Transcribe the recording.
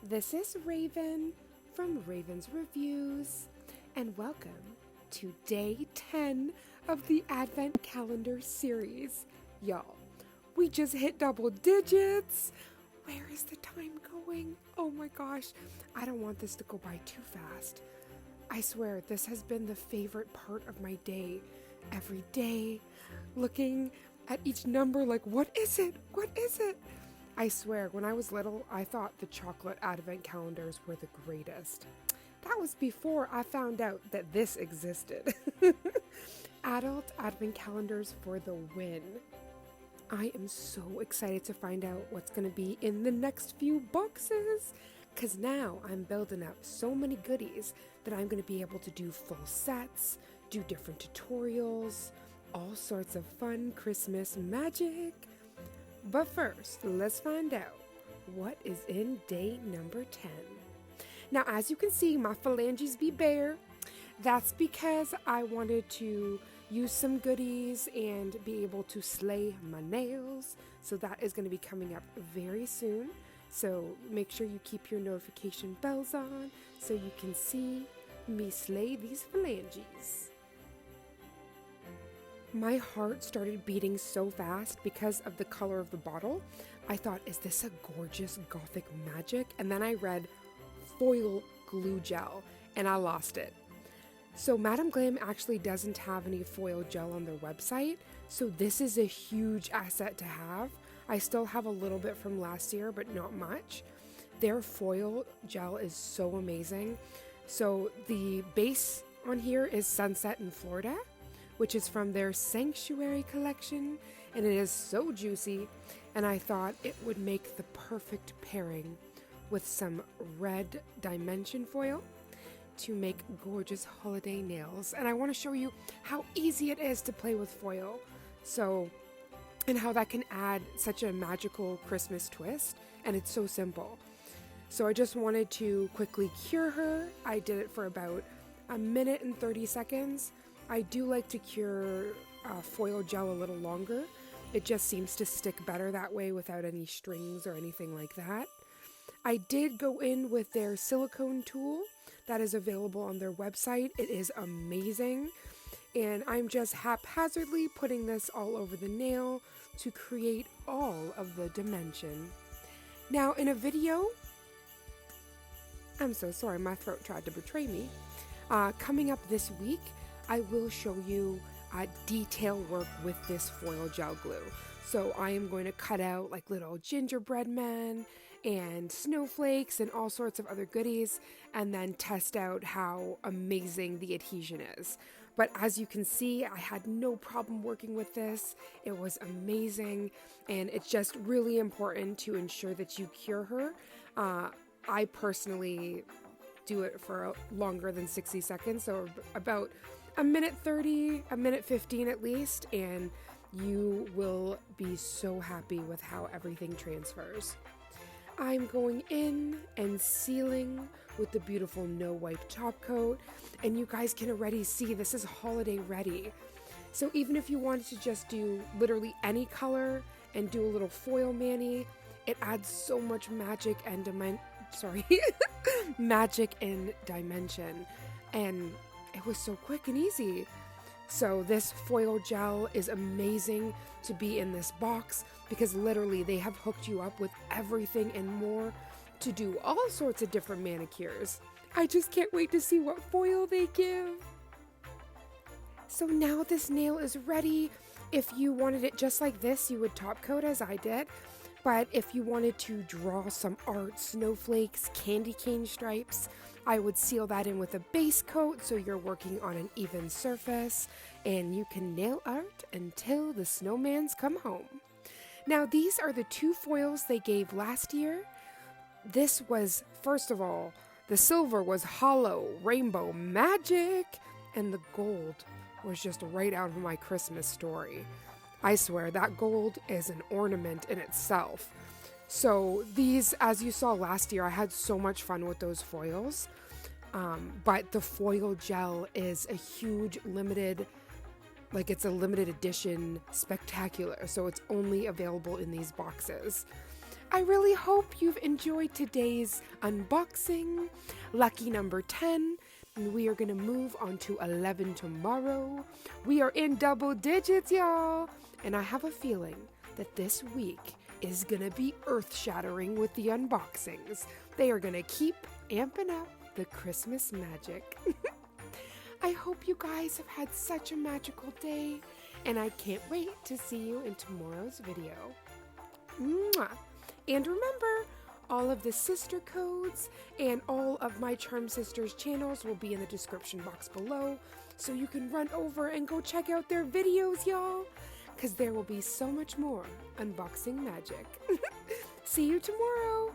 This is Raven from Raven's Reviews, and welcome to day 10 of the Advent Calendar series. Y'all, we just hit double digits. Where is the time going? Oh my gosh, I don't want this to go by too fast. I swear, this has been the favorite part of my day. Every day, looking at each number like, what is it? What is it? I swear, when I was little, I thought the chocolate advent calendars were the greatest. That was before I found out that this existed. Adult advent calendars for the win. I am so excited to find out what's going to be in the next few boxes, because now I'm building up so many goodies that I'm going to be able to do full sets, do different tutorials, all sorts of fun Christmas magic. But first, let's find out what is in day number 10. Now, as you can see, my phalanges be bare. That's because I wanted to use some goodies and be able to slay my nails. So that is going to be coming up very soon. So make sure you keep your notification bells on so you can see me slay these phalanges. My heart started beating so fast because of the color of the bottle. I thought, is this a gorgeous gothic magic? And then I read foil glue gel and I lost it. So Madam Glam actually doesn't have any foil gel on their website. So this is a huge asset to have. I still have a little bit from last year, but not much. Their foil gel is so amazing. So the base on here is Sunset in Florida, which is from their Sanctuary collection, and it is so juicy, and I thought it would make the perfect pairing with some red dimension foil to make gorgeous holiday nails. And I want to show you how easy it is to play with foil, and how that can add such a magical Christmas twist, and it's so simple. So I just wanted to quickly cure her. I did it for about a minute and 30 seconds. I do like to cure foil gel a little longer. It just seems to stick better that way without any strings or anything like that. I did go in with their silicone tool that is available on their website. It is amazing. And I'm just haphazardly putting this all over the nail to create all of the dimension. Now in a video, I'm so sorry, my throat tried to betray me. Coming up this week, I will show you detail work with this foil gel glue. So I am going to cut out like little gingerbread men and snowflakes and all sorts of other goodies, and then test out how amazing the adhesion is. But as you can see, I had no problem working with this. It was amazing, and it's just really important to ensure that you cure her. I personally do it for longer than 60 seconds, so about a minute 30, a minute 15 at least, and you will be so happy with how everything transfers. I'm going in and sealing with the beautiful no wipe top coat, and you guys can already see this is holiday ready. So even if you wanted to just do literally any color and do a little foil mani, it adds so much magic and magic and dimension, and it was so quick and easy. So this foil gel is amazing to be in this box because literally they have hooked you up with everything and more to do all sorts of different manicures. I just can't wait to see what foil they give. So now this nail is ready. If you wanted it just like this, you would top coat as I did. But if you wanted to draw some art, snowflakes, candy cane stripes, I would seal that in with a base coat so you're working on an even surface, and you can nail art until the snowmans come home. Now these are the two foils they gave last year. This was, first of all, the silver was hollow rainbow magic, and the gold was just right out of my Christmas story. I swear that gold is an ornament in itself. So these, as you saw last year, I had so much fun with those foils. But the foil gel is a huge limited, it's a limited edition spectacular. So it's only available in these boxes. I really hope you've enjoyed today's unboxing. Lucky number 10. And we are going to move on to 11 tomorrow. We are in double digits, y'all. And I have a feeling that this week is going to be earth-shattering with the unboxings. They are going to keep amping up the Christmas magic. I hope you guys have had such a magical day, and I can't wait to see you in tomorrow's video. Mwah! And remember, all of the sister codes and all of my Charm Sisters channels will be in the description box below, so you can run over and go check out their videos, y'all, because there will be so much more unboxing magic. See you tomorrow!